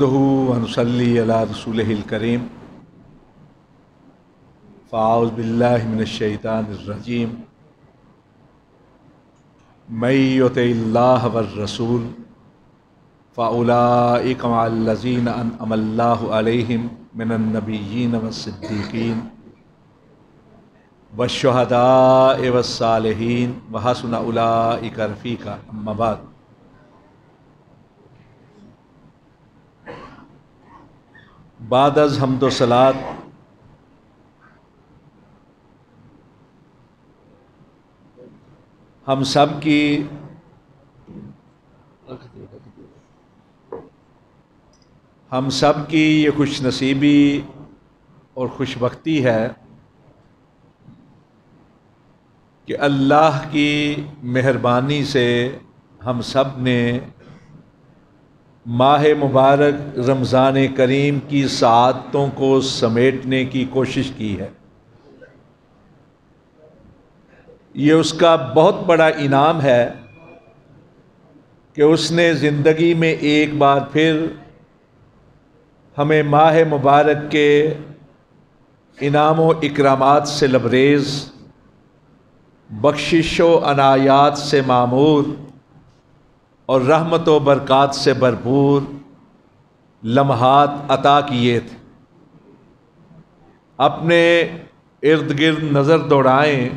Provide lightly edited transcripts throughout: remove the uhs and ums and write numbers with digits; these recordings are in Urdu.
نحمدہ ونصلی علی رسولہ الکریم فاعوذ باللہ من الشیطان الرجیم من یطع اللہ والرسول فاولئک مع الذین انعم اللہ علیہم من النبیین والصدیقین والشہداء والصالحین وحسن اولئک رفیقا اما بعد۔ بعد از حمد و صلات ہم سب کی یہ خوش نصیبی اور خوش بختی ہے کہ اللہ کی مہربانی سے ہم سب نے ماہ مبارک رمضان کریم کی سعادتوں کو سمیٹنے کی کوشش کی ہے۔ یہ اس کا بہت بڑا انعام ہے کہ اس نے زندگی میں ایک بار پھر ہمیں ماہ مبارک کے انعام و اکرامات سے لبریز، بخشش و عنایات سے معمور اور رحمت و برکات سے بھرپور لمحات عطا کیے تھے۔ اپنے ارد گرد نظر دوڑائیں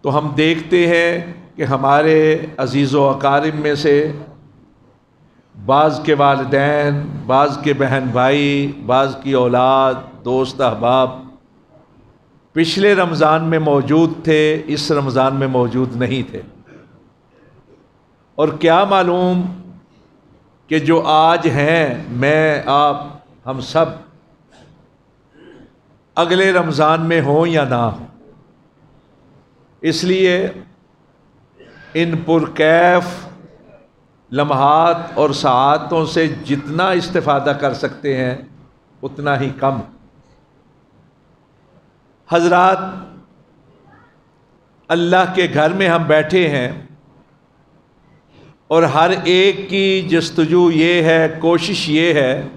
تو ہم دیکھتے ہیں کہ ہمارے عزیز و اقارب میں سے بعض کے والدین، بعض کے بہن بھائی، بعض کی اولاد، دوست احباب پچھلے رمضان میں موجود تھے، اس رمضان میں موجود نہیں تھے، اور کیا معلوم کہ جو آج ہیں، میں، آپ، ہم سب اگلے رمضان میں ہوں یا نہ ہوں۔ اس لیے ان پرکیف لمحات اور ساعتوں سے جتنا استفادہ کر سکتے ہیں اتنا ہی کم۔ حضرات، اللہ کے گھر میں ہم بیٹھے ہیں اور ہر ایک کی جستجو یہ ہے، کوشش یہ ہے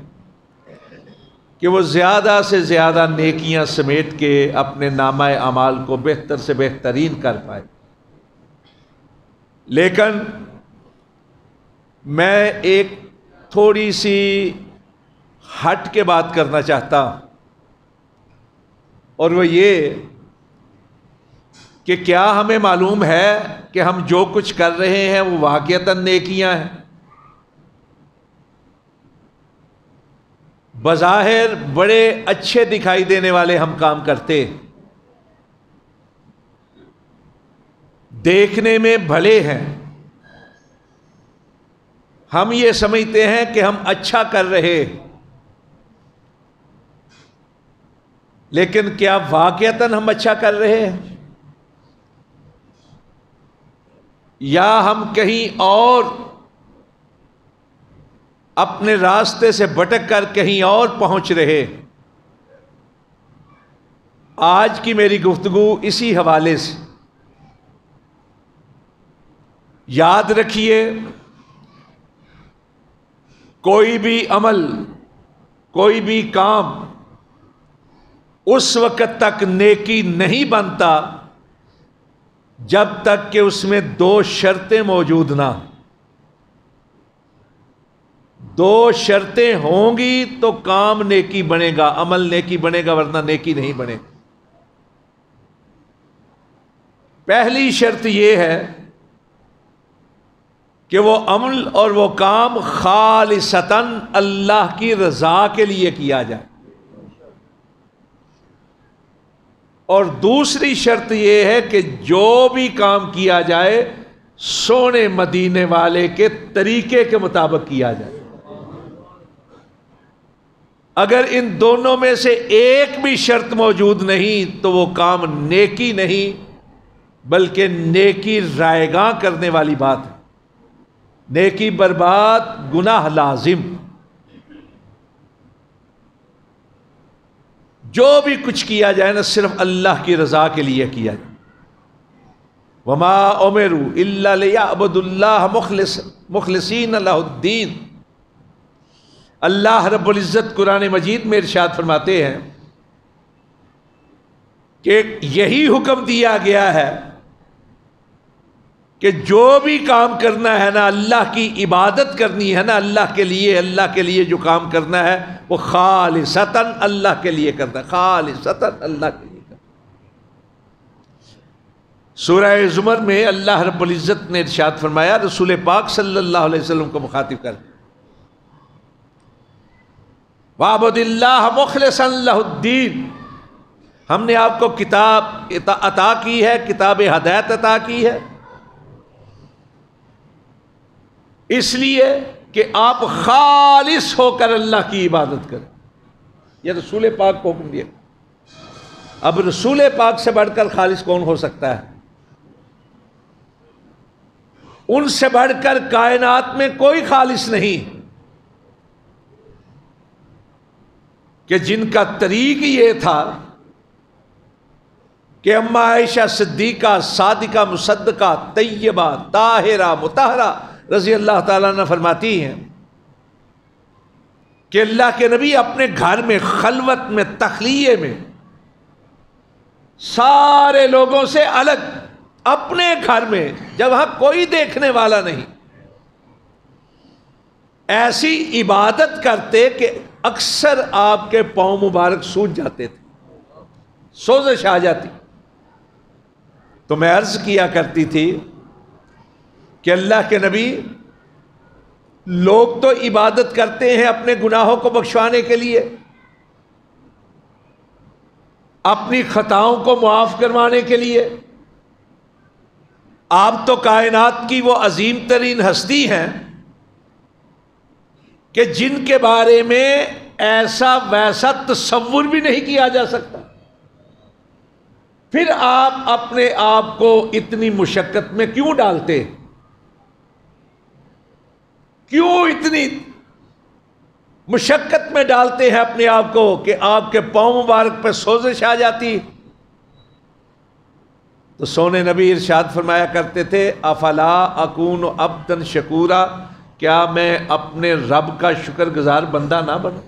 کہ وہ زیادہ سے زیادہ نیکیاں سمیٹ کے اپنے نامہ اعمال کو بہتر سے بہترین کر پائے۔ لیکن میں ایک تھوڑی سی ہٹ کے بات کرنا چاہتا ہوں، اور وہ یہ کہ کیا ہمیں معلوم ہے کہ ہم جو کچھ کر رہے ہیں وہ واقعتاً نیکیاں ہیں؟ بظاہر بڑے اچھے دکھائی دینے والے ہم کام کرتے، دیکھنے میں بھلے ہیں، ہم یہ سمجھتے ہیں کہ ہم اچھا کر رہے، لیکن کیا واقعتاً ہم اچھا کر رہے ہیں؟ یا ہم کہیں اور اپنے راستے سے بھٹک کر کہیں اور پہنچ رہے؟ آج کی میری گفتگو اسی حوالے سے۔ یاد رکھیے، کوئی بھی عمل، کوئی بھی کام اس وقت تک نیکی نہیں بنتا جب تک کہ اس میں دو شرطیں موجود نہ ہوں۔ دو شرطیں ہوں گی تو کام نیکی بنے گا، عمل نیکی بنے گا، ورنہ نیکی نہیں بنے گا۔ پہلی شرط یہ ہے کہ وہ عمل اور وہ کام خالصتاً اللہ کی رضا کے لیے کیا جائے، اور دوسری شرط یہ ہے کہ جو بھی کام کیا جائے سونے مدینے والے کے طریقے کے مطابق کیا جائے۔ اگر ان دونوں میں سے ایک بھی شرط موجود نہیں تو وہ کام نیکی نہیں بلکہ نیکی رائگاں کرنے والی بات ہے، نیکی برباد، گناہ لازم۔ جو بھی کچھ کیا جائے نا، صرف اللہ کی رضا کے لیے کیا جائے۔ وَمَا أُمِرُوا إِلَّا لِيَعْبُدُوا اللَّهَ مُخْلِصِينَ لَهُ الدِّينَ۔ اللہ رب العزت قرآن مجید میں ارشاد فرماتے ہیں کہ یہی حکم دیا گیا ہے کہ جو بھی کام کرنا ہے نا، اللہ کی عبادت کرنی ہے نا، اللہ کے لیے جو کام کرنا ہے وہ خالصتاً اللہ کے لیے کرنا ہے، خالصتاً اللہ کے لیے کرنا۔ سورہ زمر میں اللہ رب العزت نے ارشاد فرمایا رسول پاک صلی اللہ علیہ وسلم کو مخاطب کر، وَاعْبُدِ اللَّهَ مُخْلِصًا لَهُ الدِّينَ، ہم نے آپ کو کتاب عطا کی ہے، کتاب ہدایت عطا کی ہے، اس لیے کہ آپ خالص ہو کر اللہ کی عبادت کریں۔ یہ رسول پاک کو حکم دیا۔ اب رسول پاک سے بڑھ کر خالص کون ہو سکتا ہے؟ ان سے بڑھ کر کائنات میں کوئی خالص نہیں کہ جن کا طریق یہ تھا کہ اما عائشہ صدیقہ صادقہ مصدقہ طیبہ طاہرہ مطہرہ رضی اللہ تعالیٰ عنہ فرماتی ہیں کہ اللہ کے نبی اپنے گھر میں خلوت میں تخلیے میں سارے لوگوں سے الگ اپنے گھر میں جب وہاں کوئی دیکھنے والا نہیں ایسی عبادت کرتے کہ اکثر آپ کے پاؤں مبارک سوج جاتے تھے، سوزش آ جاتی۔ تو میں عرض کیا کرتی تھی کہ اللہ کے نبی لوگ تو عبادت کرتے ہیں اپنے گناہوں کو بخشوانے کے لیے، اپنی خطاؤں کو معاف کروانے کے لیے، آپ تو کائنات کی وہ عظیم ترین ہستی ہیں کہ جن کے بارے میں ایسا ویسا تصور بھی نہیں کیا جا سکتا، پھر آپ اپنے آپ کو اتنی مشقت میں کیوں ڈالتے؟ کیوں اتنی مشقت میں ڈالتے ہیں اپنے آپ کو کہ آپ کے پاؤں مبارک پہ سوزش آ جاتی؟ تو سونے نبی ارشاد فرمایا کرتے تھے افلا اکون عبدا شکورا، کیا میں اپنے رب کا شکر گزار بندہ نہ بنوں؟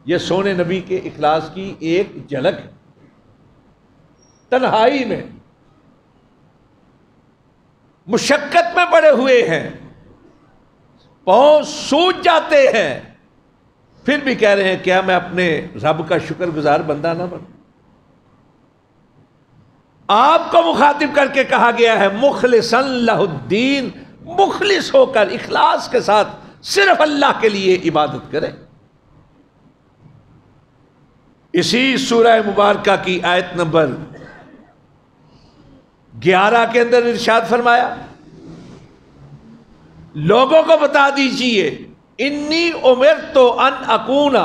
یہ سونے نبی کے اخلاص کی ایک جھلک ہے۔ تنہائی میں مشقت میں پڑے ہوئے ہیں، پاؤں سوج جاتے ہیں، پھر بھی کہہ رہے ہیں کیا میں اپنے رب کا شکر گزار بندہ نہ بنوں؟ آپ کو مخاطب کر کے کہا گیا ہے مخلصاً لہ الدین، مخلص ہو کر اخلاص کے ساتھ صرف اللہ کے لیے عبادت کریں۔ اسی سورہ مبارکہ کی آیت نمبر 11 کے اندر ارشاد فرمایا لوگوں کو بتا دیجئے انی امرت ان اکون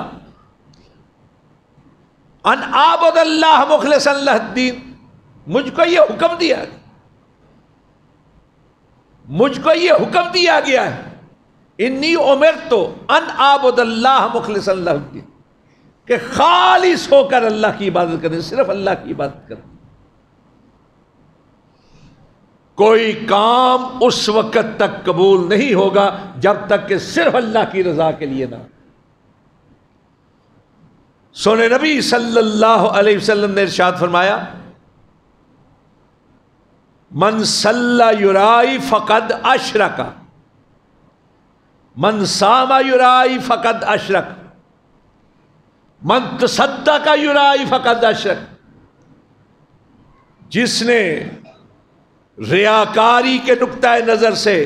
ان اعبد اللہ مخلصا لہ الدین، مجھ کو یہ حکم دیا ہے، مجھ کو یہ حکم دیا گیا ہے انی امرت ان اعبد اللہ مخلصا لہ الدین، کہ خالص ہو کر اللہ کی عبادت کریں، صرف اللہ کی عبادت کریں۔ کوئی کام اس وقت تک قبول نہیں ہوگا جب تک کہ صرف اللہ کی رضا کے لیے نہ۔ سونے نبی صلی اللہ علیہ وسلم نے ارشاد فرمایا من صلی یرائی فقد اشرک، من صام یرائی فقد اشرک، من تصدق یرائی فقد اشرک، جس نے ریاکاری کے نقطۂ نظر سے،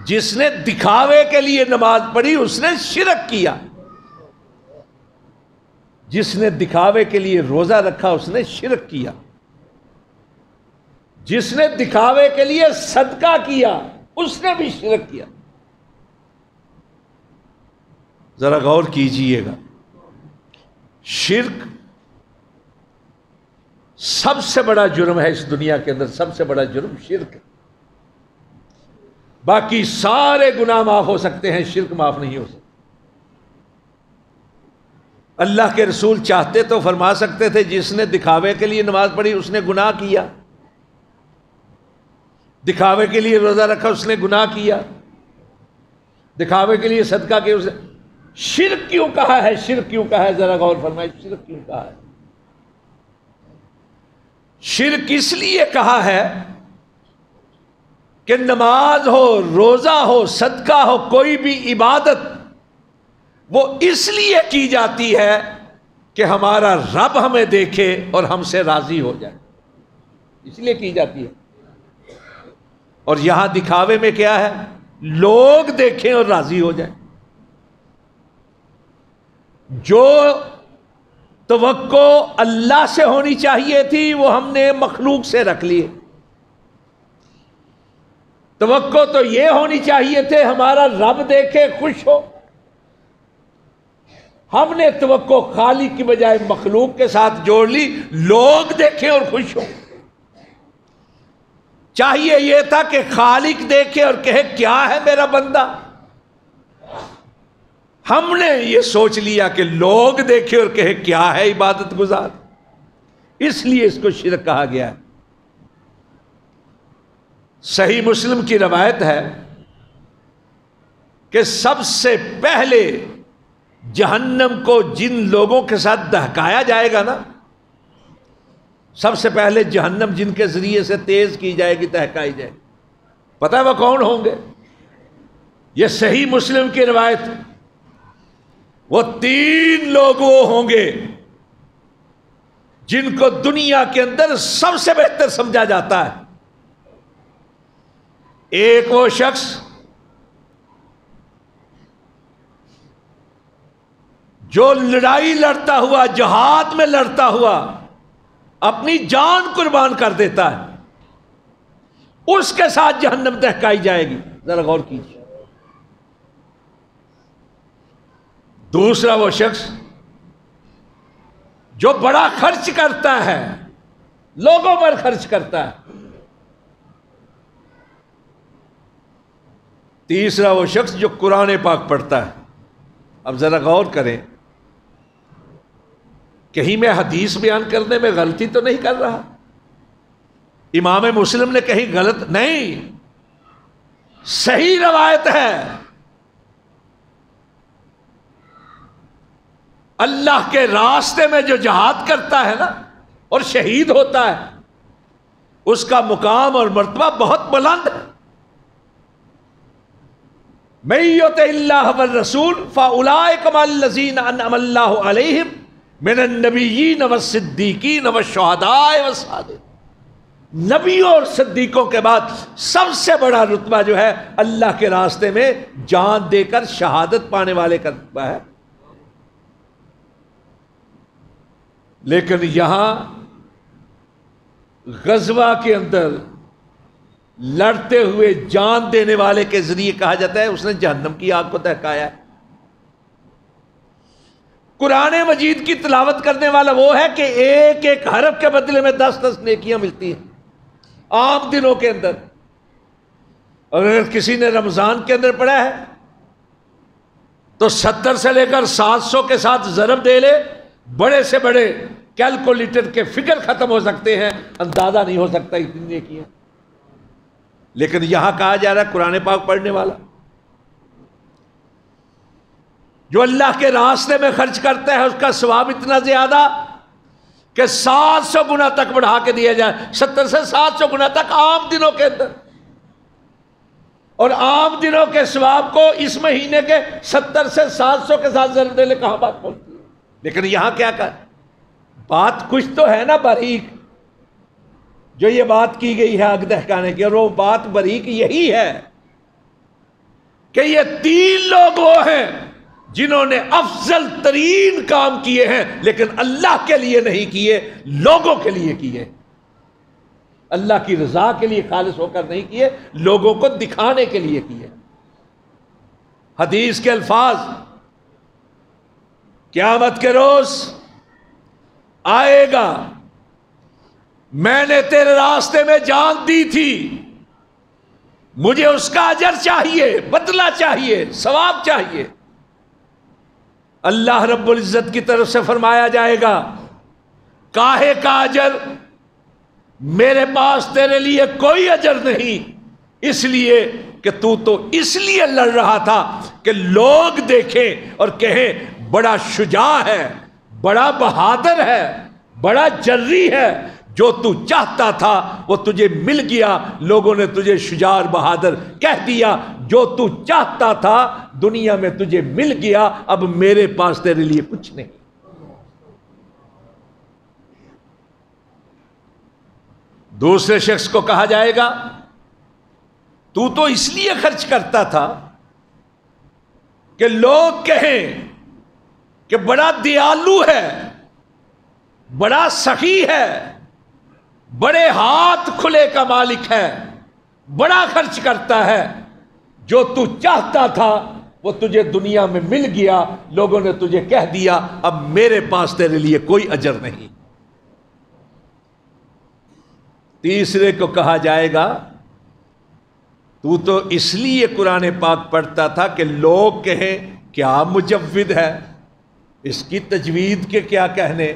جس نے دکھاوے کے لیے نماز پڑھی اس نے شرک کیا، جس نے دکھاوے کے لیے روزہ رکھا اس نے شرک کیا، جس نے دکھاوے کے لیے صدقہ کیا اس نے بھی شرک کیا۔ ذرا غور کیجئے گا، شرک سب سے بڑا جرم ہے اس دنیا کے اندر، سب سے بڑا جرم شرک ہے۔ باقی سارے گناہ معاف ہو سکتے ہیں، شرک معاف نہیں ہو سکتا۔ اللہ کے رسول چاہتے تو فرما سکتے تھے جس نے دکھاوے کے لیے نماز پڑھی اس نے گناہ کیا، دکھاوے کے لیے روزہ رکھا اس نے گناہ کیا، دکھاوے کے لیے صدقہ کہ اسے شرک کیوں کہا ہے؟ شرک کیوں کہا ہے؟ ذرا غور فرمائیں، شرک کیوں کہا ہے؟ شرک اس لیے کہا ہے کہ نماز ہو، روزہ ہو، صدقہ ہو، کوئی بھی عبادت وہ اس لیے کی جاتی ہے کہ ہمارا رب ہمیں دیکھے اور ہم سے راضی ہو جائے، اس لیے کی جاتی ہے۔ اور یہاں دکھاوے میں کیا ہے؟ لوگ دیکھیں اور راضی ہو جائیں۔ جو توقع اللہ سے ہونی چاہیے تھی وہ ہم نے مخلوق سے رکھ لی۔ توقع تو یہ ہونی چاہیے تھے ہمارا رب دیکھے خوش ہو، ہم نے توقع خالق کی بجائے مخلوق کے ساتھ جوڑ لی، لوگ دیکھیں اور خوش ہو۔ چاہیے یہ تھا کہ خالق دیکھے اور کہے کیا ہے میرا بندہ، ہم نے یہ سوچ لیا کہ لوگ دیکھے اور کہے کیا ہے عبادت گزار، اس لیے اس کو شرک کہا گیا ہے۔ صحیح مسلم کی روایت ہے کہ سب سے پہلے جہنم کو جن لوگوں کے ساتھ دہکایا جائے گا نا، سب سے پہلے جہنم جن کے ذریعے سے تیز کی جائے گی، دہکائی جائے گی، پتہ ہے وہ کون ہوں گے؟ یہ صحیح مسلم کی روایت، وہ 3 لوگ وہ ہوں گے جن کو دنیا کے اندر سب سے بہتر سمجھا جاتا ہے۔ ایک وہ شخص جو لڑائی لڑتا ہوا، جہاد میں لڑتا ہوا اپنی جان قربان کر دیتا ہے، اس کے ساتھ جہنم دہکائی جائے گی، ذرا غور کیجیے۔ دوسرا وہ شخص جو بڑا خرچ کرتا ہے، لوگوں پر خرچ کرتا ہے۔ تیسرا وہ شخص جو قرآن پاک پڑھتا ہے۔ اب ذرا غور کریں، کہیں میں حدیث بیان کرنے میں غلطی تو نہیں کر رہا؟ امام مسلم نے کہیں غلط نہیں، صحیح روایت ہے۔ اللہ کے راستے میں جو جہاد کرتا ہے نا اور شہید ہوتا ہے، اس کا مقام اور مرتبہ بہت بلند ہے۔ من یطع اللہ والرسول فاولئک مع الذین انعم اللہ علیہم من النبیین والصدیقین والشہداء والصالحین۔ نبیوں اور صدیقوں کے بعد سب سے بڑا رتبہ جو ہے اللہ کے راستے میں جان دے کر شہادت پانے والے کا رتبہ ہے۔ لیکن یہاں غزوہ کے اندر لڑتے ہوئے جان دینے والے کے ذریعے کہا جاتا ہے اس نے جہنم کی آگ کو دہکایا ہے۔ قرآن مجید کی تلاوت کرنے والا وہ ہے کہ ایک ایک حرف کے بدلے میں 10 نیکیاں ملتی ہیں عام دنوں کے اندر، اور اگر کسی نے رمضان کے اندر پڑھا ہے تو 70 سے لے کر 700 کے ساتھ ضرب دے لے، بڑے سے بڑے کیلکولیٹر کے فگر ختم ہو سکتے ہیں، اندازہ نہیں ہو سکتا اتنی نیکیاں۔ لیکن یہاں کہا جا رہا ہے قرآن پاک پڑھنے والا جو اللہ کے راستے میں خرچ کرتا ہے اس کا ثواب اتنا زیادہ کہ 700 گنا تک بڑھا کے دیا جائے، 70 سے 700 گنا تک عام دنوں کے اندر۔ اور عام دنوں کے ثواب کو اس مہینے کے 70 سے 700 کے ساتھ ضرب دے لے، کہاں بات پہنچتی ہے؟ لیکن یہاں کیا بات کچھ تو ہے نا باریک، جو یہ بات کی گئی ہے آگ دہکانے کی، اور وہ بات باریک یہی ہے کہ یہ 3 لوگ وہ ہیں جنہوں نے افضل ترین کام کیے ہیں، لیکن اللہ کے لیے نہیں کیے، لوگوں کے لیے کیے، اللہ کی رضا کے لیے خالص ہو کر نہیں کیے، لوگوں کو دکھانے کے لیے کیے۔ حدیث کے الفاظ، قیامت کے روز آئے گا، میں نے تیرے راستے میں جان دی تھی، مجھے اس کا اجر چاہیے، بدلہ چاہیے، ثواب چاہیے۔ اللہ رب العزت کی طرف سے فرمایا جائے گا کاہے کا اجر، میرے پاس تیرے لیے کوئی اجر نہیں، اس لیے کہ تو اس لیے لڑ رہا تھا کہ لوگ دیکھیں اور کہیں بڑا شجاع ہے، بڑا بہادر ہے، بڑا جری ہے۔ جو تو چاہتا تھا وہ تجھے مل گیا، لوگوں نے تجھے شجاع اور بہادر کہہ دیا۔ جو تو چاہتا تھا دنیا میں تجھے مل گیا، اب میرے پاس تیرے لیے کچھ نہیں۔ دوسرے شخص کو کہا جائے گا تو اس لیے خرچ کرتا تھا کہ لوگ کہیں کہ بڑا دیالو ہے، بڑا سخی ہے، بڑے ہاتھ کھلے کا مالک ہے، بڑا خرچ کرتا ہے۔ جو تو چاہتا تھا وہ تجھے دنیا میں مل گیا، لوگوں نے تجھے کہہ دیا اب میرے پاس تیرے لیے کوئی اجر نہیں۔ تیسرے کو کہا جائے گا تو اس لیے قرآن پاک پڑھتا تھا کہ لوگ کہیں کیا مجود ہے، اس کی تجوید کے کیا کہنے،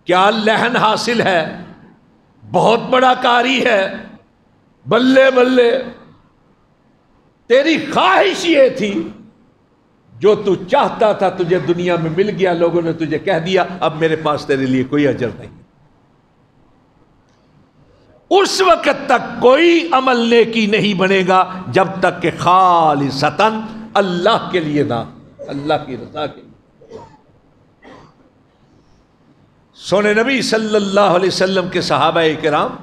کیا لحن حاصل ہے، بہت بڑا قاری ہے، بلے بلے۔ تیری خواہش یہ تھی جو تو چاہتا تھا تجھے دنیا میں مل گیا، لوگوں نے تجھے کہہ دیا اب میرے پاس تیرے لیے کوئی اجر نہیں۔ اس وقت تک کوئی عمل نیکی نہیں بنے گا جب تک کہ خالصتاً اللہ کے لیے نہ، اللہ کی رضا کے لیے۔ سونے نبی صلی اللہ علیہ وسلم کے صحابہ کرام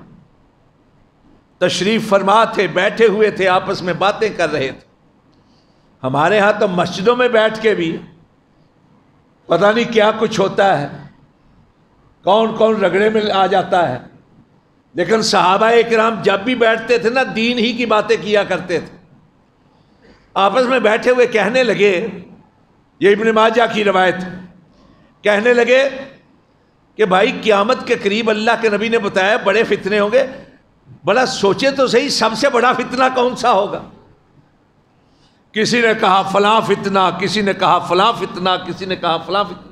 تشریف فرما تھے، بیٹھے ہوئے تھے، آپس میں باتیں کر رہے تھے۔ ہمارے ہاں تو مسجدوں میں بیٹھ کے بھی پتہ نہیں کیا کچھ ہوتا ہے، کون کون رگڑے میں آ جاتا ہے، لیکن صحابہ کرام جب بھی بیٹھتے تھے نا دین ہی کی باتیں کیا کرتے تھے۔ آپس میں بیٹھے ہوئے کہنے لگے، یہ ابن ماجہ کی روایت، کہنے لگے کہ بھائی قیامت کے قریب اللہ کے نبی نے بتایا بڑے فتنے ہوں گے، بڑا سوچے تو صحیح سب سے بڑا فتنہ کون سا ہوگا؟ کسی نے کہا فلاں فتنہ، کسی نے کہا فلاں فتنہ، کسی نے کہا فلاں فتنہ۔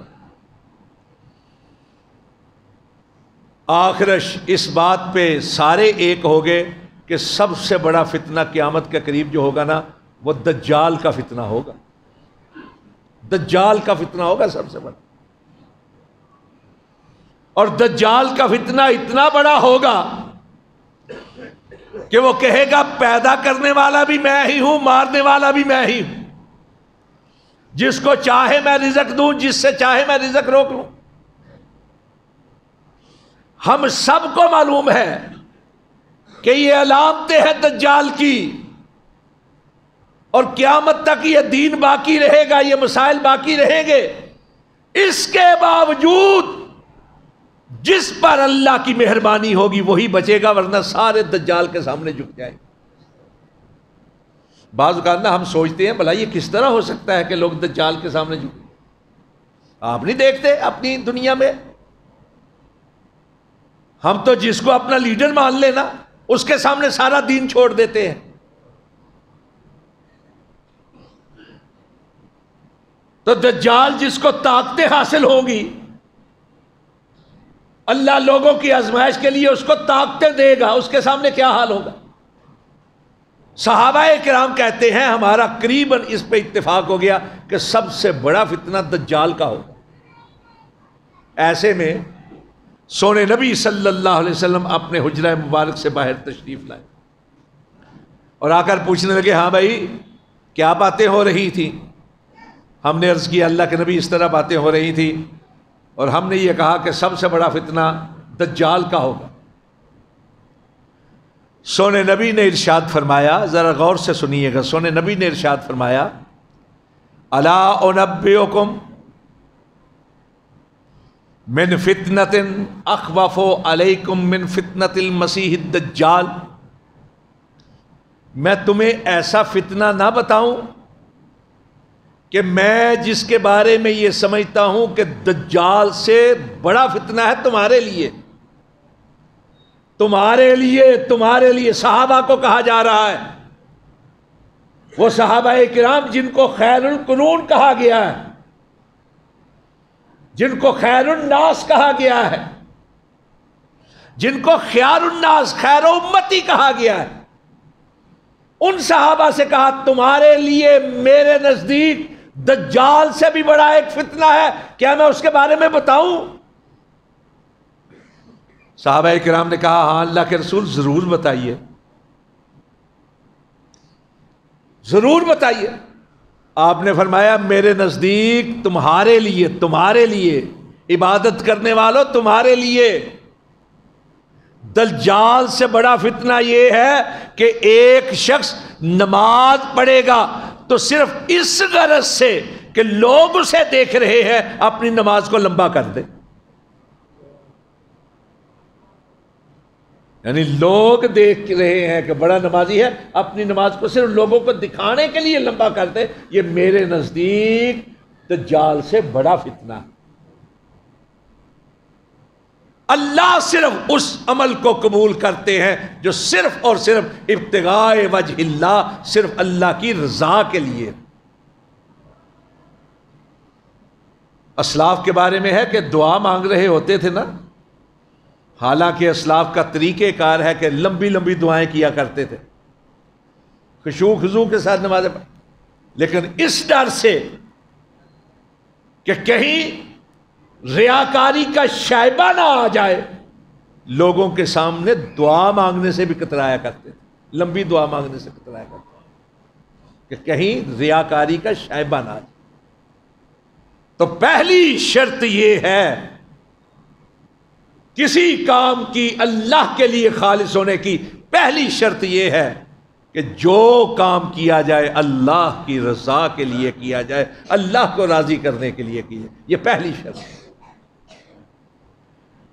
آخرش اس بات پہ سارے ایک ہو گئے کہ سب سے بڑا فتنہ قیامت کے قریب جو ہوگا نا وہ دجال کا فتنہ ہوگا، دجال کا فتنہ ہوگا سب سے بڑا۔ اور دجال کا فتنہ اتنا بڑا ہوگا کہ وہ کہے گا پیدا کرنے والا بھی میں ہی ہوں، مارنے والا بھی میں ہی ہوں، جس کو چاہے میں رزق دوں، جس سے چاہے میں رزق روک لوں۔ ہم سب کو معلوم ہے کہ یہ علامتیں ہیں دجال کی، اور قیامت تک یہ دین باقی رہے گا، یہ مسائل باقی رہیں گے۔ اس کے باوجود جس پر اللہ کی مہربانی ہوگی وہی بچے گا، ورنہ سارے دجال کے سامنے جھک جائیں گے۔ بعض اوقات نا ہم سوچتے ہیں بھلا یہ کس طرح ہو سکتا ہے کہ لوگ دجال کے سامنے جھکیں؟ آپ نہیں دیکھتے اپنی دنیا میں، ہم تو جس کو اپنا لیڈر مان لینا اس کے سامنے سارا دین چھوڑ دیتے ہیں۔ تو دجال جس کو طاقتیں حاصل ہوں گی، اللہ لوگوں کی آزمائش کے لیے اس کو طاقتیں دے گا، اس کے سامنے کیا حال ہوگا؟ صحابہ کرام کہتے ہیں ہمارا قریباً اس پہ اتفاق ہو گیا کہ سب سے بڑا فتنہ دجال کا ہوگا۔ ایسے میں سونے نبی صلی اللہ علیہ وسلم اپنے حجرہ مبارک سے باہر تشریف لائے اور آ کر پوچھنے لگے ہاں بھائی کیا باتیں ہو رہی تھیں؟ ہم نے عرض کیا اللہ کے نبی اس طرح باتیں ہو رہی تھی اور ہم نے یہ کہا کہ سب سے بڑا فتنہ دجال کا ہوگا۔ سونے نبی نے ارشاد فرمایا، ذرا غور سے سنیے گا، سونے نبی نے ارشاد فرمایا الا انبئکم من فتنۃ اخوف علیکم من فتنۃ المسیح الدجال، میں تمہیں ایسا فتنہ نہ بتاؤں کہ میں جس کے بارے میں یہ سمجھتا ہوں کہ دجال سے بڑا فتنہ ہے تمہارے لیے، تمہارے لیے، تمہارے لیے۔ صحابہ کو کہا جا رہا ہے، وہ صحابہ کرام جن کو خیر القرون کہا گیا ہے، جن کو خیر الناس کہا گیا ہے، جن کو خیار الناس، خیر امتی کہا گیا ہے، ان صحابہ سے کہا تمہارے لیے میرے نزدیک دجال سے بھی بڑا ایک فتنہ ہے، کیا میں اس کے بارے میں بتاؤں؟ صحابہ کرام نے کہا ہاں اللہ کے رسول ضرور بتائیے، ضرور بتائیے۔ آپ نے فرمایا میرے نزدیک تمہارے لیے عبادت کرنے والوں تمہارے لیے دجال سے بڑا فتنہ یہ ہے کہ ایک شخص نماز پڑھے گا تو صرف اس غرض سے کہ لوگ اسے دیکھ رہے ہیں اپنی نماز کو لمبا کر دے، یعنی لوگ دیکھ رہے ہیں کہ بڑا نمازی ہے، اپنی نماز کو صرف لوگوں کو دکھانے کے لیے لمبا کر دے، یہ میرے نزدیک دجال سے بڑا فتنہ ہے۔ اللہ صرف اس عمل کو قبول کرتے ہیں جو صرف اور صرف ابتغاء وجہ اللہ، صرف اللہ کی رضا کے لیے۔ اسلاف کے بارے میں ہے کہ دعا مانگ رہے ہوتے تھے نا، حالانکہ اسلاف کا طریقہ کار ہے کہ لمبی لمبی دعائیں کیا کرتے تھے، خشوع خضوع کے ساتھ نمازیں پڑھ، لیکن اس ڈر سے کہ کہیں ریاکاری کا شائبہ نہ آ جائے، لوگوں کے سامنے دعا مانگنے سے بھی کترایا کرتے تھے، لمبی دعا مانگنے سے کترایا کرتے تھے کہ کہیں ریاکاری کا شائبہ نہ آ جائے۔ تو پہلی شرط یہ ہے کسی کام کی اللہ کے لیے خالص ہونے کی پہلی شرط یہ ہے کہ جو کام کیا جائے اللہ کی رضا کے لیے کیا جائے، اللہ کو راضی کرنے کے لیے کیا جائے، یہ پہلی شرط ہے۔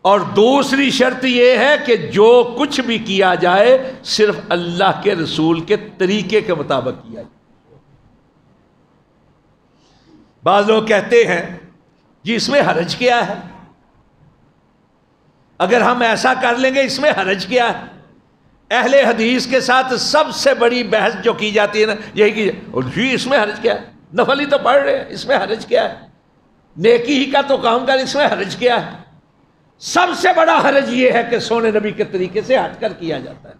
اور دوسری شرط یہ ہے کہ جو کچھ بھی کیا جائے صرف اللہ کے رسول کے طریقے کے مطابق کیا جائے۔ بعض لوگ کہتے ہیں جی اس میں حرج کیا ہے، اگر ہم ایسا کر لیں گے اس میں حرج کیا ہے؟ اہل حدیث کے ساتھ سب سے بڑی بحث جو کی جاتی ہے نا یہی کی جی اس میں حرج کیا ہے، نفل ہی تو پڑھ رہے ہیں اس میں حرج کیا ہے، نیکی ہی کا تو کام کر اس میں حرج کیا ہے؟ سب سے بڑا حرج یہ ہے کہ سونے نبی کے طریقے سے ہٹ کر کیا جاتا ہے۔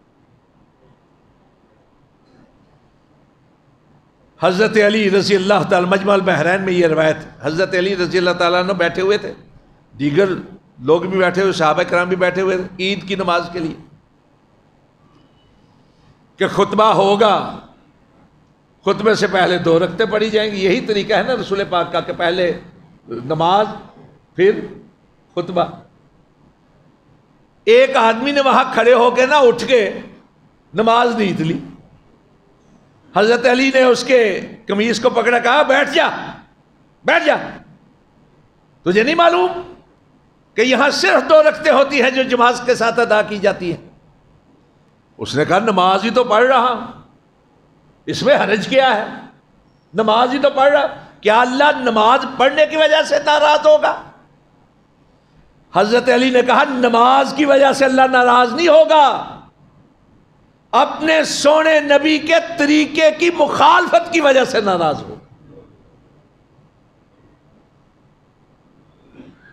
حضرت علی رضی اللہ تعالی مجمع البحرین میں یہ روایت، حضرت علی رضی اللہ تعالیٰ عنہ بیٹھے ہوئے تھے، دیگر لوگ بھی بیٹھے ہوئے، صحابہ کرام بھی بیٹھے ہوئے تھے عید کی نماز کے لیے کہ خطبہ ہوگا، خطبے سے پہلے 2 رکعتیں پڑھی جائیں گی، یہی طریقہ ہے نا رسول پاک کا کہ پہلے نماز پھر خطبہ۔ ایک آدمی نے وہاں کھڑے ہو کے نہ اٹھ کے نماز نیت لی، حضرت علی نے اس کے قمیض کو پکڑا، کہا بیٹھ جا بیٹھ جا، تجھے نہیں معلوم کہ یہاں صرف 2 رکعتیں ہوتی ہیں جو جماعت کے ساتھ ادا کی جاتی ہیں؟ اس نے کہا نماز ہی تو پڑھ رہا ہوں، اس میں حرج کیا ہے، نماز ہی تو پڑھ رہا، کیا اللہ نماز پڑھنے کی وجہ سے ناراض ہوگا؟ حضرت علی نے کہا نماز کی وجہ سے اللہ ناراض نہیں ہوگا، اپنے سونے نبی کے طریقے کی مخالفت کی وجہ سے ناراض ہوگا۔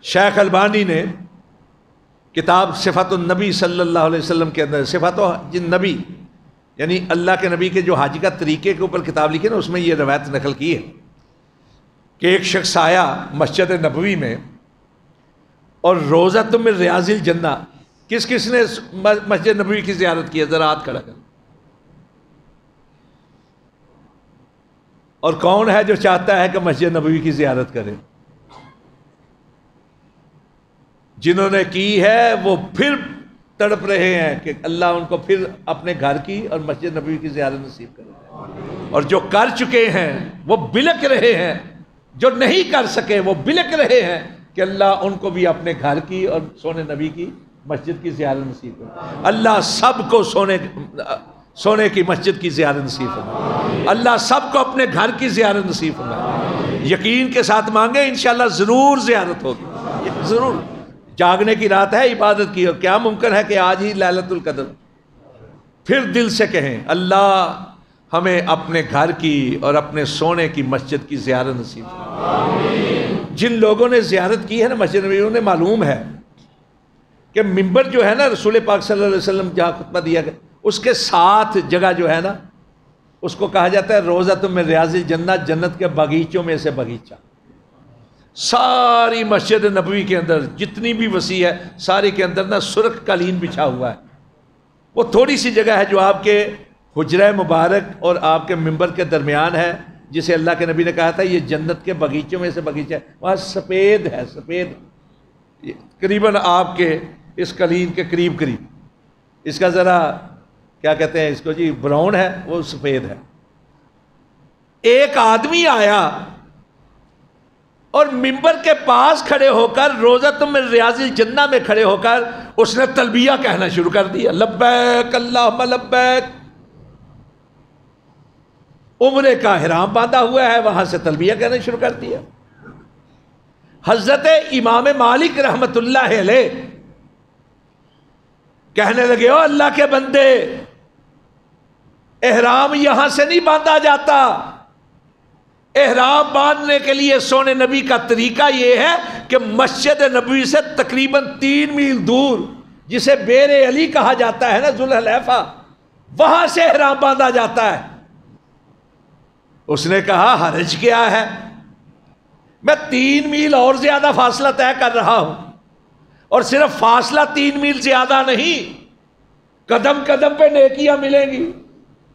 شیخ البانی نے کتاب صفات النبی صلی اللہ علیہ وسلم کے اندر صفات النبی یعنی اللہ کے نبی کے جو حج کا طریقے کے اوپر کتاب لکھی نا، اس میں یہ روایت نقل کی ہے کہ ایک شخص آیا مسجد نبوی میں اور روضۃ من ریاض الجنہ، کس کس نے مسجد نبوی کی زیارت کی ہے ذرا ہاتھ کھڑا کر، اور کون ہے جو چاہتا ہے کہ مسجد نبوی کی زیارت کرے؟ جنہوں نے کی ہے وہ پھر تڑپ رہے ہیں کہ اللہ ان کو پھر اپنے گھر کی اور مسجد نبوی کی زیارت نصیب کرے، اور جو کر چکے ہیں وہ بلک رہے ہیں، جو نہیں کر سکے وہ بلک رہے ہیں کہ اللہ ان کو بھی اپنے گھر کی اور سونے نبی کی مسجد کی زیارت نصیب کرے۔ اللہ سب کو سونے کی مسجد کی زیارت نصیب فرمائے، اللہ سب کو اپنے گھر کی زیارت نصیب فرمائے۔ یقین کے ساتھ مانگے انشاءاللہ ضرور زیارت ہوگی، ضرور۔ جاگنے کی رات ہے، عبادت کی، اور کیا ممکن ہے کہ آج ہی لیلۃ القدر؟ پھر دل سے کہیں اللہ ہمیں اپنے گھر کی اور اپنے سونے کی مسجد کی زیارت نصیب فرمائے۔ جن لوگوں نے زیارت کی ہے نا مسجد نبوی، انہیں معلوم ہے کہ ممبر جو ہے نا رسول پاک صلی اللہ علیہ وسلم جہاں خطبہ دیا گیا اس کے ساتھ جگہ جو ہے نا اس کو کہا جاتا ہے روضۃ من ریاض الجنہ، جنت کے باغیچوں میں سے باغیچہ۔ ساری مسجد نبوی کے اندر جتنی بھی وسیع ہے سارے کے اندر نا سرخ قالین بچھا ہوا ہے۔ وہ تھوڑی سی جگہ ہے جو آپ کے حجرہ مبارک اور آپ کے منبر کے درمیان ہے، جسے اللہ کے نبی نے کہا تھا یہ جنت کے باغیچوں میں سے باغیچہ ہے۔ وہاں سفید ہے، سفید قریباً آپ کے اس قالین کے قریب قریب، اس کا ذرا کیا کہتے ہیں اس کو جی، براؤن ہے، وہ سفید ہے۔ ایک آدمی آیا اور منبر کے پاس کھڑے ہو کر روضۃ من ریاض الجنہ میں کھڑے ہو کر اس نے تلبیہ کہنا شروع کر دیا، لبیک اللہم لبیک۔ عمرے کا احرام باندھا ہوا ہے، وہاں سے تلبیہ کہنا شروع کر دیا۔ حضرت امام مالک رحمت اللہ علیہ کہنے لگے، او اللہ کے بندے، احرام یہاں سے نہیں باندھا جاتا، احرام باندھنے کے لیے سونے نبی کا طریقہ یہ ہے کہ مسجد نبوی سے تقریباً 3 میل دور، جسے بیر علی کہا جاتا ہے نا، ذوالحلیفہ، وہاں سے احرام باندھا جاتا ہے۔ اس نے کہا حرج کیا ہے، میں 3 میل اور زیادہ فاصلہ طے کر رہا ہوں، اور صرف فاصلہ 3 میل زیادہ نہیں، قدم قدم پہ نیکیاں ملیں گی۔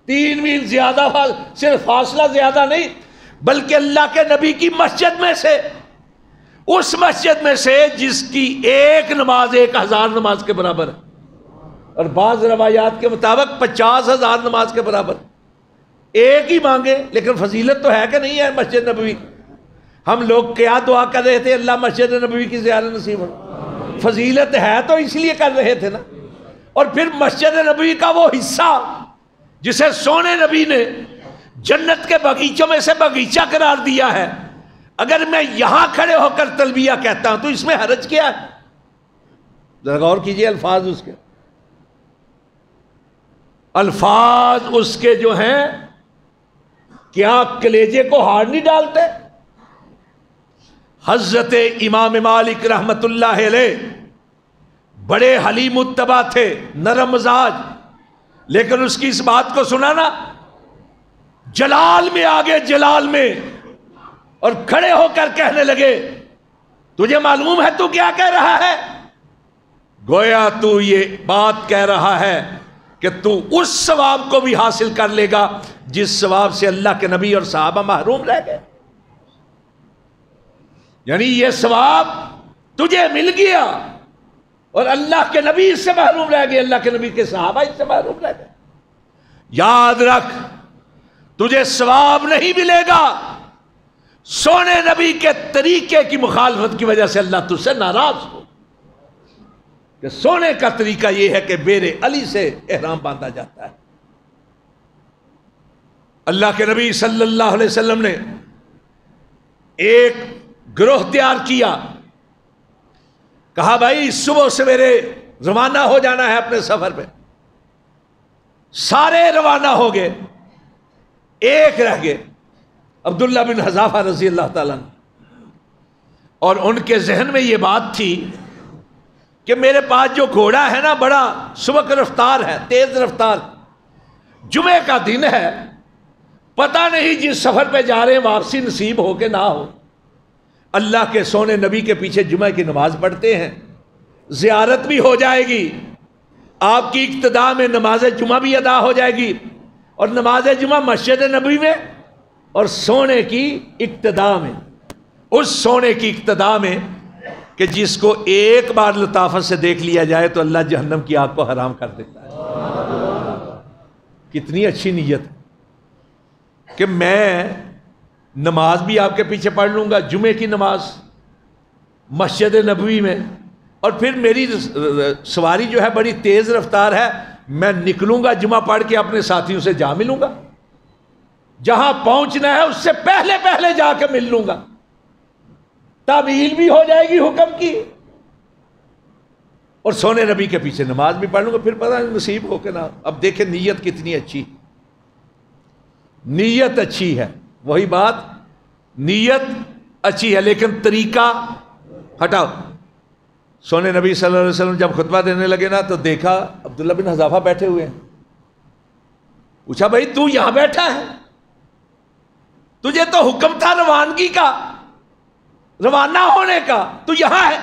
3 میل زیادہ صرف فاصلہ زیادہ نہیں، بلکہ اللہ کے نبی کی مسجد میں سے، اس مسجد میں سے جس کی ایک نماز 1000 نماز کے برابر ہے، اور بعض روایات کے مطابق 50,000 نماز کے برابر۔ ایک ہی مانگے، لیکن فضیلت تو ہے کہ نہیں ہے مسجد نبوی؟ ہم لوگ کیا دعا کر رہے تھے، اللہ مسجد نبوی کی زیارت نصیب ہو۔ فضیلت ہے تو اس لیے کر رہے تھے نا۔ اور پھر مسجد نبوی کا وہ حصہ جسے سونے نبی نے جنت کے باغیچوں میں سے باغیچہ قرار دیا ہے، اگر میں یہاں کھڑے ہو کر تلبیہ کہتا ہوں تو اس میں حرج کیا ہے؟ ذرا غور کیجئے الفاظ اس کے، الفاظ اس کے جو ہیں کیا کلیجے کو ہار نہیں ڈالتے؟ حضرت امام مالک رحمت اللہ علیہ بڑے حلیم الطبع تھے، نرم مزاج، لیکن اس کی اس بات کو سنا نا، جلال میں آگے جلال میں، اور کھڑے ہو کر کہنے لگے، تجھے معلوم ہے تو کیا کہہ رہا ہے؟ گویا تو یہ بات کہہ رہا ہے کہ تو اس ثواب کو بھی حاصل کر لے گا جس ثواب سے اللہ کے نبی اور صحابہ محروم رہ گئے۔ یعنی یہ ثواب تجھے مل گیا اور اللہ کے نبی اس سے محروم رہ گئے، اللہ کے نبی کے صحابہ اس سے محروم رہ گئے۔ یاد رکھ، تجھے ثواب نہیں ملے گا، سونے نبی کے طریقے کی مخالفت کی وجہ سے اللہ تجھ سے ناراض ہو، کہ سونے کا طریقہ یہ ہے کہ بیر علی سے احرام باندھا جاتا ہے۔ اللہ کے نبی صلی اللہ علیہ وسلم نے ایک گروہ تیار کیا، کہا بھائی صبح سویرے روانہ ہو جانا ہے اپنے سفر پہ۔ سارے روانہ ہو گئے، ایک رہ گئے، عبداللہ بن حذافہ رضی اللہ تعالیٰ عنہ، اور ان کے ذہن میں یہ بات تھی کہ میرے پاس جو گھوڑا ہے نا بڑا سبق رفتار ہے، تیز رفتار، جمعے کا دن ہے، پتہ نہیں جس سفر پہ جا رہے ہیں واپسی نصیب ہو کہ نہ ہو۔ اللہ کے سونے نبی کے پیچھے جمعہ کی نماز پڑھتے ہیں، زیارت بھی ہو جائے گی، آپ کی ابتدا میں نماز جمعہ بھی ادا ہو جائے گی، اور نماز جمعہ مسجد نبوی میں، اور سونے کی ابتدا میں، اس سونے کی ابتدا میں کہ جس کو ایک بار لطافت سے دیکھ لیا جائے تو اللہ جہنم کی آگ کو حرام کر دیتا ہے۔ کتنی اچھی نیت ہے کہ میں نماز بھی آپ کے پیچھے پڑھ لوں گا، جمعے کی نماز مسجد نبوی میں، اور پھر میری سواری جو ہے بڑی تیز رفتار ہے، میں نکلوں گا جمعہ پڑھ کے اپنے ساتھیوں سے جا ملوں گا، جہاں پہنچنا ہے اس سے پہلے پہلے جا کے مل لوں گا، تعمیل بھی ہو جائے گی حکم کی، اور سونے نبی کے پیچھے نماز بھی پڑھ لوں گا، پھر پتہ نہیں نصیب ہو کے نہ۔ اب دیکھیں نیت کتنی اچھی، نیت اچھی ہے، وہی بات، نیت اچھی ہے لیکن طریقہ ہٹاؤ۔ سونے نبی صلی اللہ علیہ وسلم جب خطبہ دینے لگے نا تو دیکھا عبداللہ بن حذافہ بیٹھے ہوئے ہیں، پوچھا بھائی تو یہاں بیٹھا ہے، تجھے تو حکم تھا روانگی کا، روانہ ہونے کا، تو یہاں ہے؟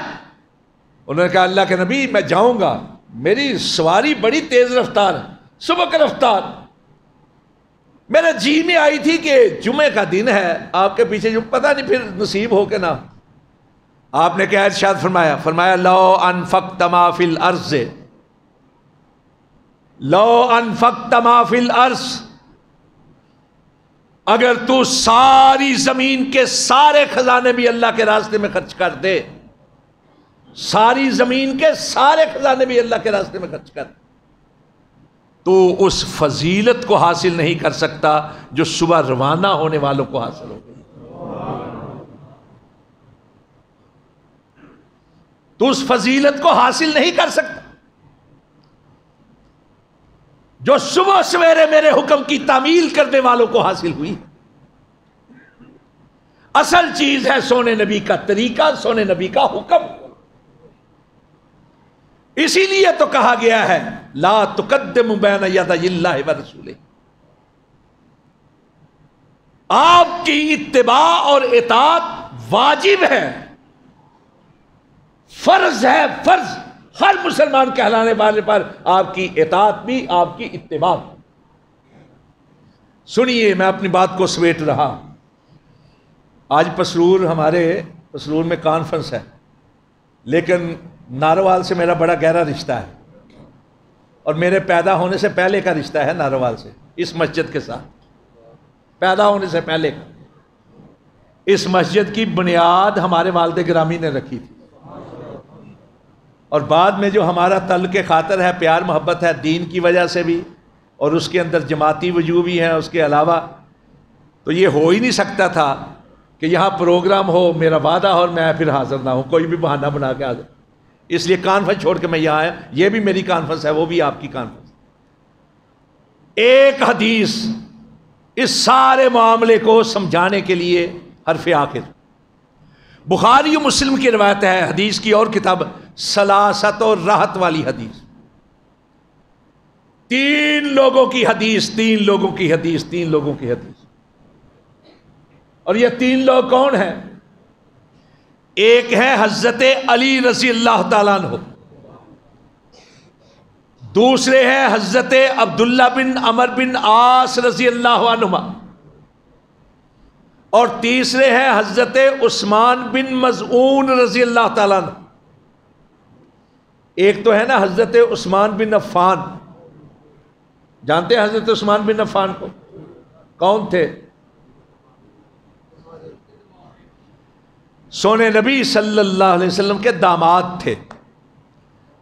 انہوں نے کہا اللہ کے نبی میں جاؤں گا، میری سواری بڑی تیز رفتار ہے، سبق رفتار، میرے جی میں آئی تھی کہ جمعے کا دن ہے، آپ کے پیچھے جو پتہ نہیں پھر نصیب ہو کے نہ۔ آپ نے کیا ارشاد فرمایا؟ فرمایا لو انفقت ما فی الارض، لو انفقت ما فی الارض، اگر تو ساری زمین کے سارے خزانے بھی اللہ کے راستے میں خرچ کر دے، ساری زمین کے سارے خزانے بھی اللہ کے راستے میں خرچ کر، تو اس فضیلت کو حاصل نہیں کر سکتا جو صبح روانہ ہونے والوں کو حاصل ہو گئی۔ تو اس فضیلت کو حاصل نہیں کر سکتا جو صبح سویرے میرے حکم کی تعمیل کرنے والوں کو حاصل ہوئی۔ اصل چیز ہے سونے نبی کا طریقہ، سونے نبی کا حکم۔ اسی لیے تو کہا گیا ہے لا تقدم بین یدی اللہ ورسولہ، آپ کی اتباع اور اطاعت واجب ہے، فرض ہے، فرض، ہر مسلمان کہلانے والے پر آپ کی اطاعت بھی، آپ کی اتباع۔ سنیے میں اپنی بات کو سمیٹ رہا، آج پسرور، ہمارے پسرور میں کانفرنس ہے، لیکن ناروال سے میرا بڑا گہرا رشتہ ہے، اور میرے پیدا ہونے سے پہلے کا رشتہ ہے ناروال سے، اس مسجد کے ساتھ، پیدا ہونے سے پہلے کا۔ اس مسجد کی بنیاد ہمارے والد گرامی نے رکھی تھی، اور بعد میں جو ہمارا تعلق خاطر ہے، پیار محبت ہے، دین کی وجہ سے بھی، اور اس کے اندر جماعتی وجوہ بھی ہیں اس کے علاوہ، تو یہ ہو ہی نہیں سکتا تھا کہ یہاں پروگرام ہو، میرا وعدہ ہو اور میں پھر حاضر نہ ہوں، کوئی بھی بہانہ بنا کے حاضر۔ اس لیے کانفرنس چھوڑ کے میں یہاں آیا، یہ بھی میری کانفرنس ہے، وہ بھی آپ کی کانفرنس۔ ایک حدیث اس سارے معاملے کو سمجھانے کے لیے، حرف آخر، بخاری و مسلم کی روایت ہے، حدیث کی اور کتاب، سلاست اور راحت والی حدیث، تین لوگوں کی حدیث، تین لوگوں کی حدیث، تین لوگوں کی حدیث۔ اور یہ تین لوگ کون ہیں؟ ایک ہے حضرت علی رضی اللہ تعالیٰ عنہ، دوسرے ہیں حضرت عبداللہ بن عمر بن عاص رضی اللہ عنہما، اور تیسرے ہیں حضرت عثمان بن مظعون رضی اللہ تعالیٰ عنہ۔ ایک تو ہے نا حضرت عثمان بن عفان، جانتے ہیں حضرت عثمان بن عفان کو؟ کون تھے؟ سونے نبی صلی اللہ علیہ وسلم کے داماد تھے،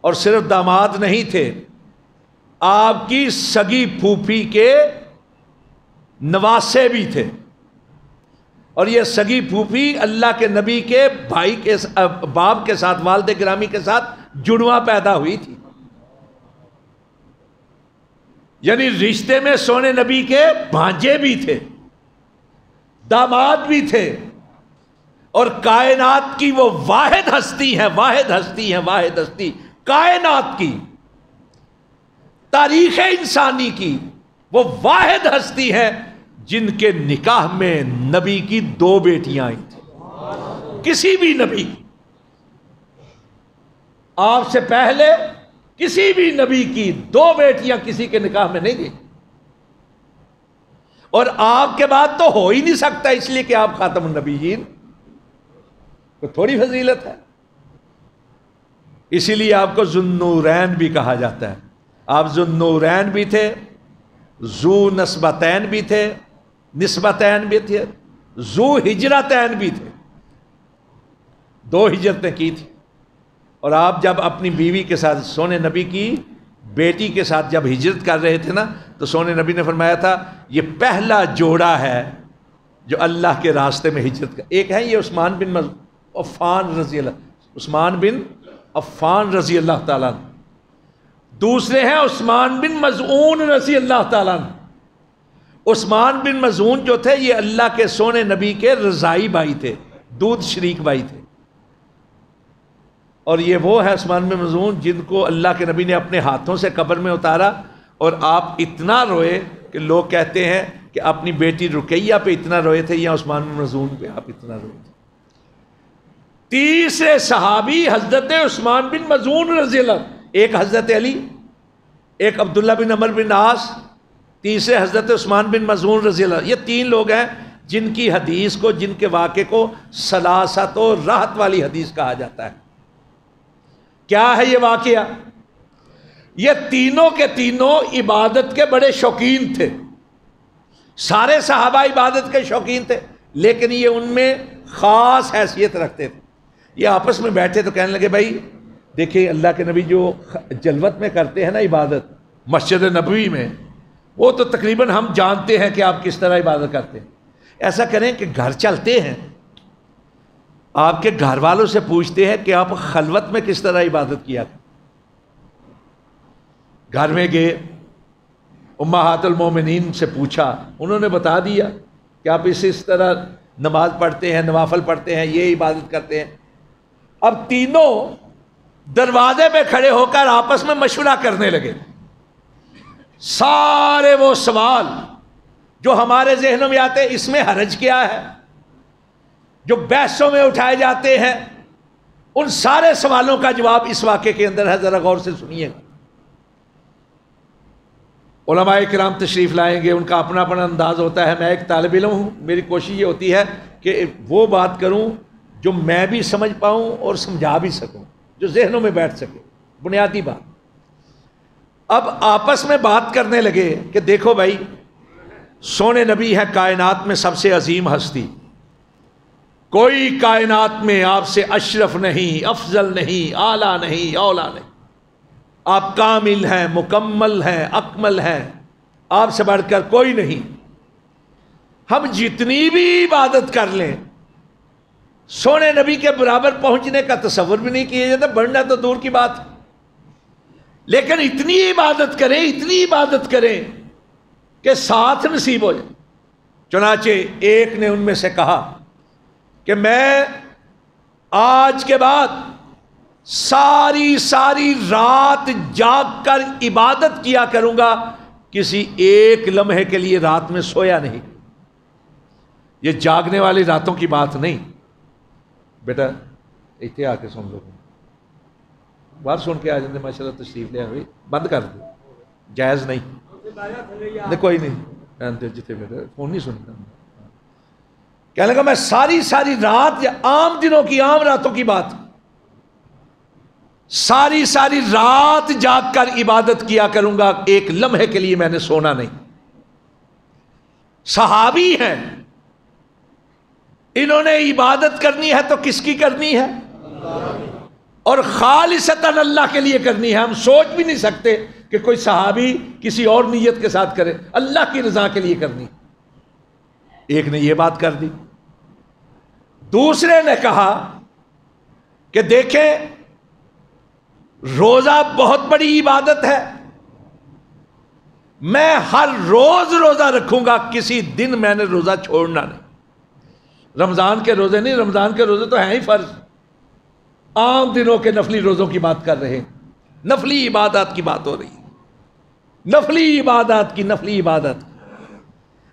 اور صرف داماد نہیں تھے، آپ کی سگی پھوپھی کے نواسے بھی تھے، اور یہ سگی پھوپھی اللہ کے نبی کے بھائی کے باپ کے ساتھ، والد گرامی کے ساتھ جڑواں پیدا ہوئی تھی، یعنی رشتے میں سونے نبی کے بھانجے بھی تھے، داماد بھی تھے، اور کائنات کی وہ واحد ہستی ہے، واحد ہستی ہے، واحد ہستی کائنات کی، تاریخ انسانی کی وہ واحد ہستی ہے جن کے نکاح میں نبی کی دو بیٹیاں آئی تھیں، کسی بھی نبی، آپ سے پہلے کسی بھی نبی کی دو بیٹیاں کسی کے نکاح میں نہیں گئی، اور آپ کے بعد تو ہو ہی نہیں سکتا، اس لیے کہ آپ خاتم النبیین، تو تھوڑی فضیلت ہے، اسی لیے آپ کو ذوالنورین بھی کہا جاتا ہے۔ آپ ذوالنورین بھی تھے، ذو نسبتین بھی تھے، نسبتین بھی تھے، ذو ہجرتین بھی تھے، دو ہجرتیں کی تھی، اور آپ جب اپنی بیوی کے ساتھ، سونے نبی کی بیٹی کے ساتھ جب ہجرت کر رہے تھے نا، تو سونے نبی نے فرمایا تھا یہ پہلا جوڑا ہے جو اللہ کے راستے میں ہجرت کا۔ ایک ہے یہ عثمان بن عفان رضی اللہ، عثمان بن عفان رضی اللہ تعالیٰ عنہ، دوسرے ہیں عثمان بن مظعون رضی اللہ تعالیٰ عنہ۔ عثمان بن مظعون جو تھے یہ اللہ کے سونے نبی کے رضائی بھائی تھے، دودھ شریک بھائی تھے، اور یہ وہ ہے عثمان بن مظعون جن کو اللہ کے نبی نے اپنے ہاتھوں سے قبر میں اتارا، اور آپ اتنا روئے کہ لوگ کہتے ہیں کہ اپنی بیٹی رقیہ پہ اتنا روئے تھے یا عثمان بن مظعون پہ آپ اتنا روئے تھے. تیسرے صحابی حضرت عثمان بن مظعون رضی اللہ، ایک حضرت علی، ایک عبداللہ بن عمر بن عاص، تیسرے حضرت عثمان بن مظعون رضی اللہ. یہ تین لوگ ہیں جن کی حدیث کو، جن کے واقعے کو سلاست و راحت والی حدیث کہا جاتا ہے. کیا ہے یہ واقعہ؟ یہ تینوں کے تینوں عبادت کے بڑے شوقین تھے. سارے صحابہ عبادت کے شوقین تھے، لیکن یہ ان میں خاص حیثیت رکھتے تھے. یہ آپس میں بیٹھے تو کہنے لگے بھائی دیکھیں اللہ کے نبی جو جلوت میں کرتے ہیں نا عبادت مسجد نبوی میں، وہ تو تقریباً ہم جانتے ہیں کہ آپ کس طرح عبادت کرتے ہیں. ایسا کریں کہ گھر چلتے ہیں، آپ کے گھر والوں سے پوچھتے ہیں کہ آپ خلوت میں کس طرح عبادت کیا. گھر میں گئے، امہات المومنین سے پوچھا، انہوں نے بتا دیا کہ آپ اس طرح نماز پڑھتے ہیں، نوافل پڑھتے ہیں، یہ عبادت کرتے ہیں. اب تینوں دروازے پہ کھڑے ہو کر آپس میں مشورہ کرنے لگے. سارے وہ سوال جو ہمارے ذہنوں میں آتے ہیں، اس میں حرج کیا ہے، جو بحثوں میں اٹھائے جاتے ہیں، ان سارے سوالوں کا جواب اس واقعے کے اندر ہے. ذرا غور سے سنیے. علماء کرام تشریف لائیں گے، ان کا اپنا اپنا انداز ہوتا ہے. میں ایک طالب علم ہوں، میری کوشش یہ ہوتی ہے کہ وہ بات کروں جو میں بھی سمجھ پاؤں اور سمجھا بھی سکوں، جو ذہنوں میں بیٹھ سکے، بنیادی بات. اب آپس میں بات کرنے لگے کہ دیکھو بھائی، سونے نبی ہے کائنات میں سب سے عظیم ہستی، کوئی کائنات میں آپ سے اشرف نہیں، افضل نہیں، اعلیٰ نہیں، اولیٰ نہیں. آپ کامل ہیں، مکمل ہیں، اکمل ہیں، آپ سے بڑھ کر کوئی نہیں. ہم جتنی بھی عبادت کر لیں، سونے نبی کے برابر پہنچنے کا تصور بھی نہیں کیا جاتا، بڑھنا تو دور کی بات. لیکن اتنی عبادت کریں، اتنی عبادت کریں کہ ساتھ نصیب ہو جائے. چنانچہ ایک نے ان میں سے کہا کہ میں آج کے بعد ساری رات جاگ کر عبادت کیا کروں گا، کسی ایک لمحے کے لیے رات میں سویا نہیں. یہ جاگنے والی راتوں کی بات نہیں. بیٹا اتنے آ کے سن لو، باہر سن کے آ جاتے ماشاء اللہ، تشریف لے آئے، بند کر دو، جائز نہیں. کوئی نہیں جتنے بیٹا فون نہیں سنتا. کہنے لگا میں ساری رات، یا عام دنوں کی، عام راتوں کی بات، ساری رات جاگ کر عبادت کیا کروں گا، ایک لمحے کے لیے میں نے سونا نہیں. صحابی ہیں، انہوں نے عبادت کرنی ہے تو کس کی کرنی ہے؟ اور خالصتاً اللہ کے لیے کرنی ہے. ہم سوچ بھی نہیں سکتے کہ کوئی صحابی کسی اور نیت کے ساتھ کرے، اللہ کی رضا کے لیے کرنی. ایک نے یہ بات کر دی. دوسرے نے کہا کہ دیکھیں روزہ بہت بڑی عبادت ہے، میں ہر روز روزہ رکھوں گا، کسی دن میں نے روزہ چھوڑنا نہیں. رمضان کے روزے نہیں، رمضان کے روزے تو ہیں ہی فرض، عام دنوں کے نفلی روزوں کی بات کر رہے ہیں. نفلی عبادات کی بات ہو رہی ہے، نفلی عبادات کی، نفلی عبادت.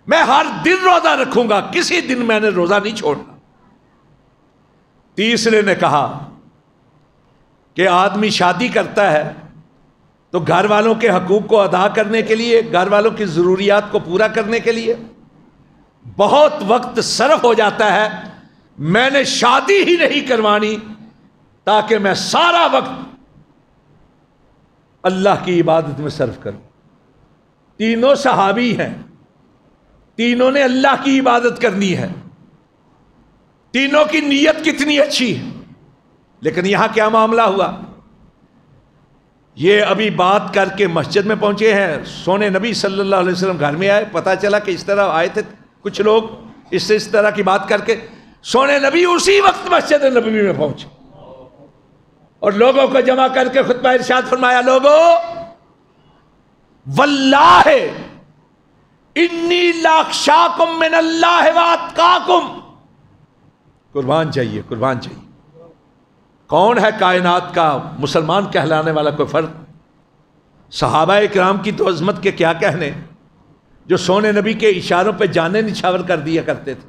میں ہر دن روزہ رکھوں گا، کسی دن میں نے روزہ نہیں چھوڑنا. تیسرے نے کہا کہ آدمی شادی کرتا ہے تو گھر والوں کے حقوق کو ادا کرنے کے لیے، گھر والوں کی ضروریات کو پورا کرنے کے لیے بہت وقت صرف ہو جاتا ہے. میں نے شادی ہی نہیں کروانی تاکہ میں سارا وقت اللہ کی عبادت میں صرف کروں. تینوں صحابی ہیں، تینوں نے اللہ کی عبادت کرنی ہے، تینوں کی نیت کتنی اچھی ہے. لیکن یہاں کیا معاملہ ہوا؟ یہ ابھی بات کر کے مسجد میں پہنچے ہیں، سونے نبی صلی اللہ علیہ وسلم گھر میں آئے، پتہ چلا کہ اس طرح آئے تھے کچھ لوگ، اس طرح کی بات کر کے سونے نبی اسی وقت مسجد نبوی میں پہنچے اور لوگوں کو جمع کر کے خطبہ ارشاد فرمایا، لوگوں واللہ انی لاخشاکم من اللہ واتقاکم. قربان چاہیے، قربان چاہیے. کون ہے کائنات کا مسلمان کہلانے والا کوئی فرد؟ صحابہ اکرام کی تو عظمت کے کیا کہنے، جو سونے نبی کے اشاروں پہ جانیں نچھاور کر دیا کرتے تھے،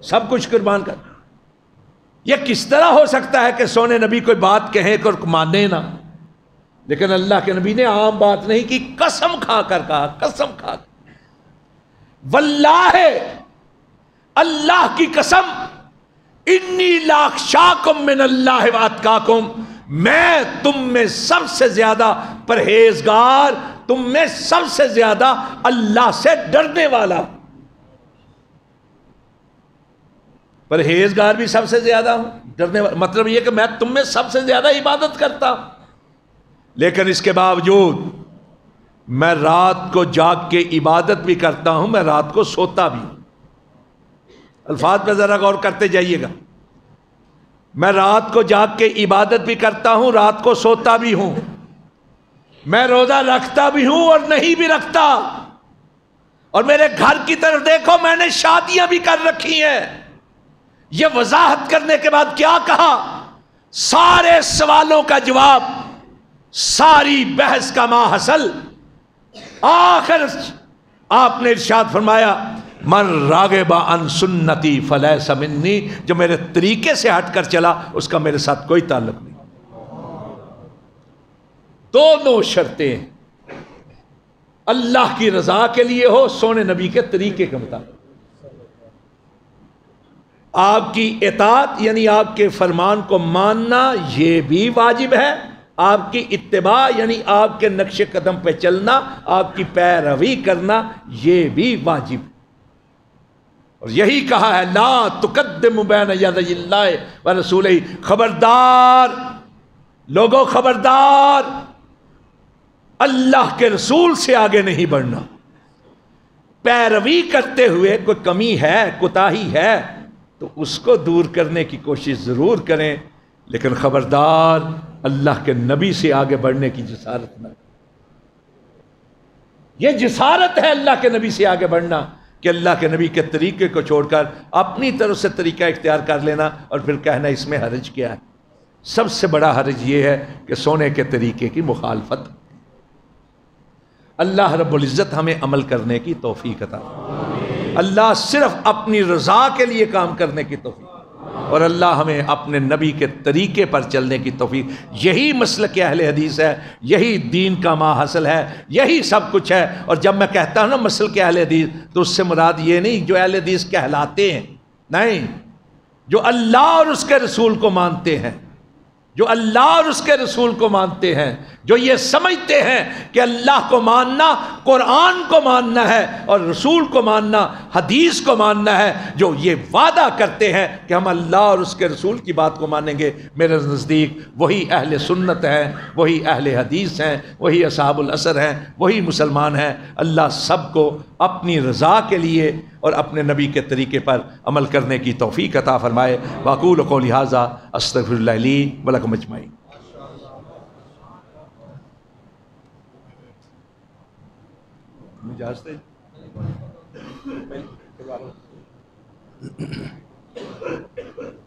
سب کچھ قربان کر. یہ کس طرح ہو سکتا ہے کہ سونے نبی کوئی بات کہیں اور مانے نہ؟ لیکن اللہ کے نبی نے عام بات نہیں کی، قسم کھا کر کہا، قسم کھا کر، واللہ اللہ کی قسم، انی لاخشاکم من اللہ واتقاکم، میں تم میں سب سے زیادہ پرہیزگار، تم میں سب سے زیادہ اللہ سے ڈرنے والا. پرہیزگار بھی سب سے زیادہ ہوں، ڈرنے والا مطلب یہ کہ میں تم میں سب سے زیادہ عبادت کرتا ہوں، لیکن اس کے باوجود میں رات کو جاگ کے عبادت بھی کرتا ہوں، میں رات کو سوتا بھی ہوں. الفاظ پہ ذرا غور کرتے جائیے گا. میں رات کو جاگ کے عبادت بھی کرتا ہوں، رات کو سوتا بھی ہوں، میں روزہ رکھتا بھی ہوں اور نہیں بھی رکھتا. اور میرے گھر کی طرف دیکھو، میں نے شادیاں بھی کر رکھی ہیں. یہ وضاحت کرنے کے بعد کیا کہا؟ سارے سوالوں کا جواب، ساری بحث کا ماحصل، آخر آپ نے ارشاد فرمایا من راغب عن سنتی فلیس منی، جو میرے طریقے سے ہٹ کر چلا اس کا میرے ساتھ کوئی تعلق نہیں. دونوں شرطیں اللہ کی رضا کے لیے ہو، سونے نبی کے طریقے کے مطابق. آپ کی اطاعت یعنی آپ کے فرمان کو ماننا یہ بھی واجب ہے، آپ کی اتباع یعنی آپ کے نقش قدم پہ چلنا، آپ کی پیروی کرنا یہ بھی واجب ہے. اور یہی کہا ہے لا تقدم بین یدی اللہ ورسولہ، خبردار لوگو، خبردار، اللہ کے رسول سے آگے نہیں بڑھنا. پیروی کرتے ہوئے کوئی کمی ہے، کوتاہی ہے تو اس کو دور کرنے کی کوشش ضرور کریں، لیکن خبردار اللہ کے نبی سے آگے بڑھنے کی جسارت نہ. یہ جسارت ہے اللہ کے نبی سے آگے بڑھنا، کہ اللہ کے نبی کے طریقے کو چھوڑ کر اپنی طرف سے طریقہ اختیار کر لینا اور پھر کہنا اس میں حرج کیا ہے. سب سے بڑا حرج یہ ہے کہ سونے کے طریقے کی مخالفت. اللہ رب العزت ہمیں عمل کرنے کی توفیق عطا فرمائے. اللہ صرف اپنی رضا کے لیے کام کرنے کی توفیق، اور اللہ ہمیں اپنے نبی کے طریقے پر چلنے کی توفیق. یہی مسلک اہل حدیث ہے، یہی دین کا ماحصل ہے، یہی سب کچھ ہے. اور جب میں کہتا ہوں نا مسلک اہل حدیث، تو اس سے مراد یہ نہیں جو اہل حدیث کہلاتے ہیں، نہیں، جو اللہ اور اس کے رسول کو مانتے ہیں، جو اللہ اور اس کے رسول کو مانتے ہیں، جو یہ سمجھتے ہیں کہ اللہ کو ماننا قرآن کو ماننا ہے اور رسول کو ماننا حدیث کو ماننا ہے، جو یہ وعدہ کرتے ہیں کہ ہم اللہ اور اس کے رسول کی بات کو مانیں گے، میرے نزدیک وہی اہل سنت ہیں، وہی اہل حدیث ہیں، وہی اصحاب الاثر ہیں، وہی مسلمان ہیں. اللہ سب کو اپنی رضا کے لیے اور اپنے نبی کے طریقے پر عمل کرنے کی توفیق عطا فرمائے. واقول قولی ھذا استغفر اللہ لی ولکم اجمعین. اجازت ہے؟